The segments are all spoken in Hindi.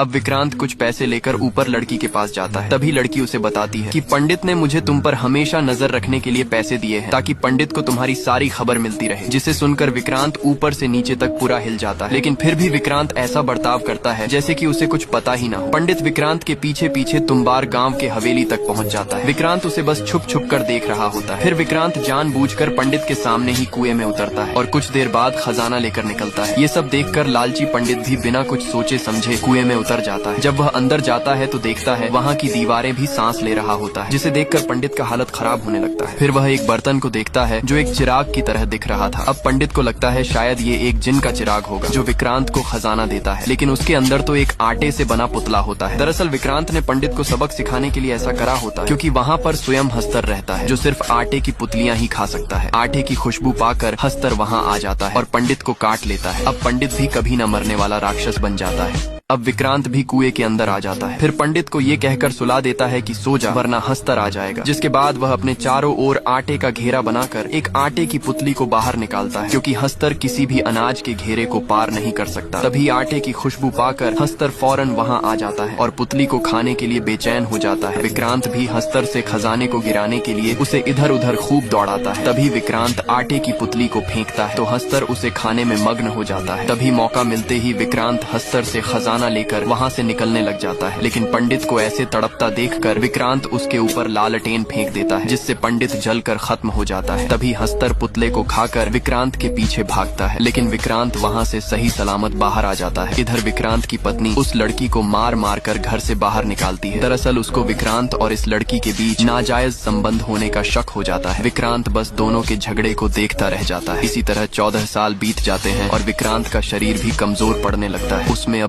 अब विक्रांत कुछ पैसे लेकर ऊपर लड़की के पास जाता है। तभी लड़की उसे बताती है कि पंडित ने मुझे तुम पर हमेशा नजर रखने के लिए पैसे दिए हैं ताकि पंडित को तुम्हारी सारी खबर मिलती रहे। जिसे सुनकर विक्रांत ऊपर से नीचे तक पूरा हिल जाता है, लेकिन फिर भी विक्रांत ऐसा बर्ताव करता है जैसे कि उसे कुछ पता ही ना हो। पंडित विक्रांत के पीछे पीछे तुम्बार गाँव के हवेली तक पहुँच जाता है। विक्रांत उसे बस छुप छुप कर देख रहा होता है। फिर विक्रांत जानबूझकर पंडित के सामने ही कुएं में उतरता है और कुछ देर बाद खजाना लेकर निकलता है। ये सब देखकर लालची पंडित भी बिना कुछ सोचे समझे कुएं में उतर जाता है। जब वह अंदर जाता है तो देखता है वहाँ की दीवारें भी सांस ले रहा होता है, जिसे देखकर पंडित का हालत खराब होने लगता है। फिर वह एक बर्तन को देखता है जो एक चिराग की तरह दिख रहा था। अब पंडित को लगता है शायद ये एक जिन का चिराग होगा जो विक्रांत को खजाना देता है, लेकिन उसके अंदर तो एक आटे से बना पुतला होता है। दरअसल विक्रांत ने पंडित को सबक सिखाने के लिए ऐसा करा होता है क्योंकि वहाँ पर स्वयं हस्तर रहता है जो सिर्फ आटे की पुतलियां ही खा सकता है। आटे की खुशबू पाकर हस्तर वहाँ आ जाता है और पंडित को काट लेता है। अब पंडित भी कभी न मरने वाला राक्षस बन जाता है। अब विक्रांत भी कुएं के अंदर आ जाता है। फिर पंडित को ये कहकर सुला देता है कि सो जा वरना हस्तर आ जाएगा। जिसके बाद वह अपने चारों ओर आटे का घेरा बनाकर एक आटे की पुतली को बाहर निकालता है क्योंकि हस्तर किसी भी अनाज के घेरे को पार नहीं कर सकता। तभी आटे की खुशबू पाकर हस्तर फौरन वहाँ आ जाता है और पुतली को खाने के लिए बेचैन हो जाता है। विक्रांत भी हस्तर से खजाने को गिराने के लिए उसे इधर उधर खूब दौड़ाता है। तभी विक्रांत आटे की पुतली को फेंकता है तो हस्तर उसे खाने में मग्न हो जाता है। तभी मौका मिलते ही विक्रांत हस्तर से खजाना लेकर वहाँ से निकलने लग जाता है, लेकिन पंडित को ऐसे तड़पता देखकर विक्रांत उसके ऊपर लालटेन फेंक देता है जिससे पंडित जलकर खत्म हो जाता है। तभी हस्तर पुतले को खाकर विक्रांत के पीछे भागता है, लेकिन विक्रांत वहाँ से सही सलामत बाहर आ जाता है। इधर विक्रांत की पत्नी उस लड़की को मार मार कर घर से बाहर निकालती है। दरअसल उसको विक्रांत और इस लड़की के बीच नाजायज संबंध होने का शक हो जाता है। विक्रांत बस दोनों के झगड़े को देखता रह जाता है। इसी तरह 14 साल बीत जाते हैं और विक्रांत का शरीर भी कमजोर पड़ने लगता है। उसमें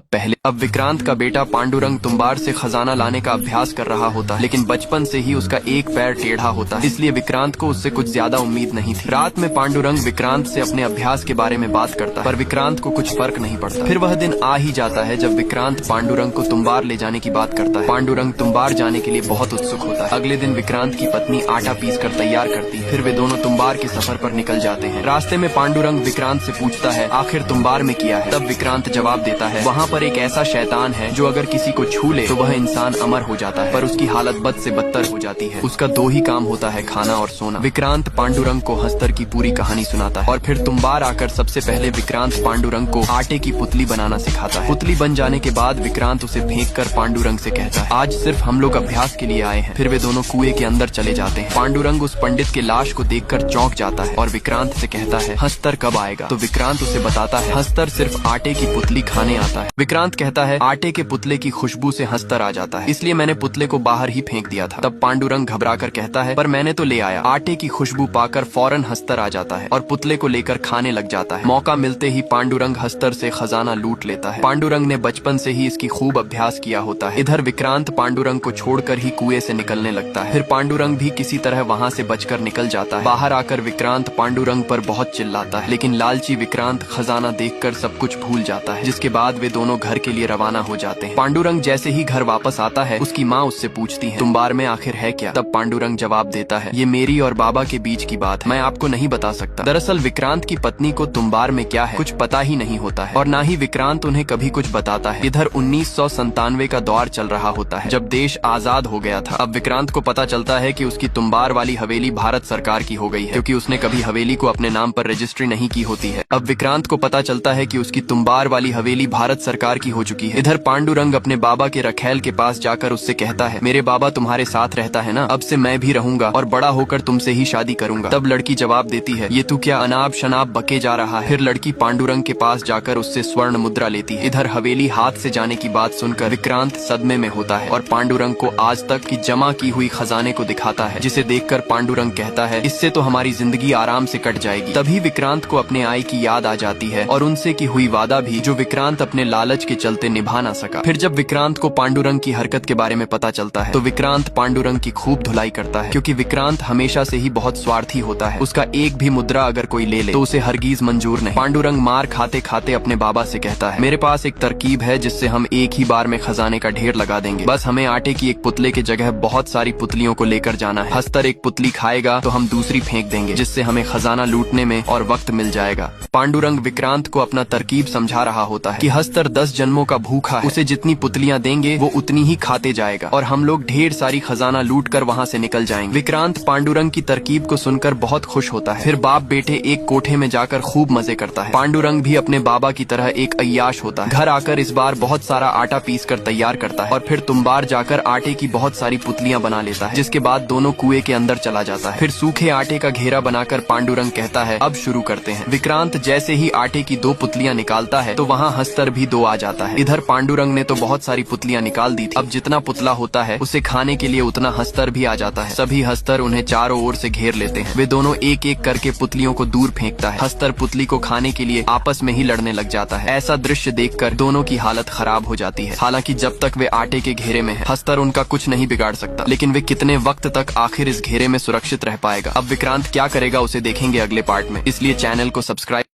अब विक्रांत का बेटा पांडुरंग तुम्बार से खजाना लाने का अभ्यास कर रहा होता है, लेकिन बचपन से ही उसका एक पैर टेढ़ा होता है, इसलिए विक्रांत को उससे कुछ ज्यादा उम्मीद नहीं थी। रात में पांडुरंग विक्रांत से अपने अभ्यास के बारे में बात करता है, पर विक्रांत को कुछ फर्क नहीं पड़ता। फिर वह दिन आ ही जाता है जब विक्रांत पांडुरंग को तुम्बार ले जाने की बात करता है। पांडुरंग तुम्बार जाने के लिए बहुत उत्सुक होता है। अगले दिन विक्रांत की पत्नी आटा पीस कर तैयार करती है। फिर वे दोनों तुम्बार के सफर पर निकल जाते हैं। रास्ते में पांडुरंग विक्रांत से पूछता है आखिर तुम्बार में किया है। तब विक्रांत जवाब देता है वहाँ पर एक ऐसा शैतान है जो अगर किसी को छू ले तो वह इंसान अमर हो जाता है, पर उसकी हालत बद से बदतर हो जाती है। उसका 2 ही काम होता है, खाना और सोना। विक्रांत पांडुरंग को हस्तर की पूरी कहानी सुनाता है और फिर तुम्बार आकर सबसे पहले विक्रांत पांडुरंग को आटे की पुतली बनाना सिखाता है। पुतली बन जाने के बाद विक्रांत उसे फेंक कर पांडुरंग से कहता है आज सिर्फ हम लोग अभ्यास के लिए आए हैं। फिर वे दोनों कुएं के अंदर चले जाते हैं। पांडुरंग उस पंडित के लाश को देखकर चौंक जाता है और विक्रांत से कहता है हस्तर कब आएगा। तो विक्रांत उसे बताता है हस्तर सिर्फ आटे की पुतली खाने आता है। विक्रांत कहता है आटे के पुतले की खुशबू से हस्तर आ जाता है, इसलिए मैंने पुतले को बाहर ही फेंक दिया था। तब पांडुरंग घबराकर कहता है पर मैंने तो ले आया। आटे की खुशबू पाकर फौरन हस्तर आ जाता है और पुतले को लेकर खाने लग जाता है। मौका मिलते ही पांडुरंग हस्तर से खजाना लूट लेता है। पांडुरंग ने बचपन से ही इसकी खूब अभ्यास किया होता है। इधर विक्रांत पांडुरंग को छोड़कर ही कुएं से निकलने लगता है। फिर पांडुरंग भी किसी तरह वहाँ से बचकर निकल जाता है। बाहर आकर विक्रांत पांडुरंग पर बहुत चिल्लाता है, लेकिन लालची विक्रांत खजाना देखकर सब कुछ भूल जाता है। जिसके बाद वे दोनों घर के लिए रवाना हो जाते हैं। पांडुरंग जैसे ही घर वापस आता है उसकी माँ उससे पूछती है तुम्बार में आखिर है क्या। तब पांडुरंग जवाब देता है ये मेरी और बाबा के बीच की बात है, मैं आपको नहीं बता सकता। दरअसल विक्रांत की पत्नी को तुम्बार में क्या है कुछ पता ही नहीं होता है और न ही विक्रांत उन्हें कभी कुछ बताता है। इधर 1997 का दौर चल रहा होता है जब देश आजाद हो गया था। अब विक्रांत को पता चलता है कि उसकी तुम्बार वाली हवेली भारत सरकार की हो गई है क्योंकि उसने कभी हवेली को अपने नाम पर रजिस्ट्री नहीं की होती है। अब विक्रांत को पता चलता है कि उसकी तुम्बार वाली हवेली भारत सरकार की हो चुकी है। इधर पांडुरंग अपने बाबा के रखैल के पास जाकर उससे कहता है मेरे बाबा तुम्हारे साथ रहता है ना, अब से मैं भी रहूंगा और बड़ा होकर तुमसे ही शादी करूंगा। तब लड़की जवाब देती है ये तू क्या अनाप शनाप बके जा रहा है। फिर लड़की पांडुरंग के पास जाकर उससे स्वर्ण मुद्रा लेती है। इधर हवेली हाथ से जाने की बात सुनकर विक्रांत सदमे में होता है और पांडुरंग को आज तक की जमा की हुई खजाने को दिखाता है, जिसे देखकर पांडुरंग कहता है इससे तो हमारी जिंदगी आराम से कट जाएगी। तभी विक्रांत को अपने आई की याद आ जाती है और उनसे की हुई वादा भी जो विक्रांत अपने लालच के चलते निभा ना सका। फिर जब विक्रांत को पांडुरंग की हरकत के बारे में पता चलता है तो विक्रांत पांडुरंग की खूब धुलाई करता है क्योंकि विक्रांत हमेशा से ही बहुत स्वार्थी होता है। उसका एक भी मुद्रा अगर कोई ले ले तो उसे हरगिज मंजूर नहीं। पांडुरंग मार खाते खाते अपने बाबा से कहता है मेरे पास एक तरकीब है जिससे हम एक ही बार में खजाने का ढेर लगा देंगे। बस हमें आटे की एक पुतले की जगह बहुत सारी पुतलियों को लेकर जाना है। हस्तर एक पुतली खाएगा तो हम दूसरी फेंक देंगे, जिससे हमें खजाना लूटने में और वक्त मिल जाएगा। पांडुरंग विक्रांत को अपना तरकीब समझा रहा होता है कि हस्तर 10 जनवरी जन्मों का भूखा है, उसे जितनी पुतलियां देंगे वो उतनी ही खाते जाएगा और हम लोग ढेर सारी खजाना लूट कर वहाँ से निकल जाएंगे। विक्रांत पांडुरंग की तरकीब को सुनकर बहुत खुश होता है। फिर बाप बेटे एक कोठे में जाकर खूब मजे करता है। पांडुरंग भी अपने बाबा की तरह एक अय्याश होता है। घर आकर इस बार बहुत सारा आटा पीस कर तैयार करता है और फिर तुम्बार जाकर आटे की बहुत सारी पुतलियां बना लेता है, जिसके बाद दोनों कुएं के अंदर चला जाता है। फिर सूखे आटे का घेरा बनाकर पांडुरंग कहता है अब शुरू करते हैं। विक्रांत जैसे ही आटे की 2 पुतलियां निकालता है तो वहाँ हस्तर भी 2 आ जाता है। इधर पांडुरंग ने तो बहुत सारी पुतलियां निकाल दी थी। अब जितना पुतला होता है उसे खाने के लिए उतना हस्तर भी आ जाता है। सभी हस्तर उन्हें चारों ओर से घेर लेते हैं। वे दोनों एक एक करके पुतलियों को दूर फेंकता है। हस्तर पुतली को खाने के लिए आपस में ही लड़ने लग जाता है। ऐसा दृश्य देखकर दोनों की हालत खराब हो जाती है। हालांकि जब तक वे आटे के घेरे में है, हस्तर उनका कुछ नहीं बिगाड़ सकता, लेकिन वे कितने वक्त तक आखिर इस घेरे में सुरक्षित रह पाएगा। अब विक्रांत क्या करेगा उसे देखेंगे अगले पार्ट में, इसलिए चैनल को सब्सक्राइब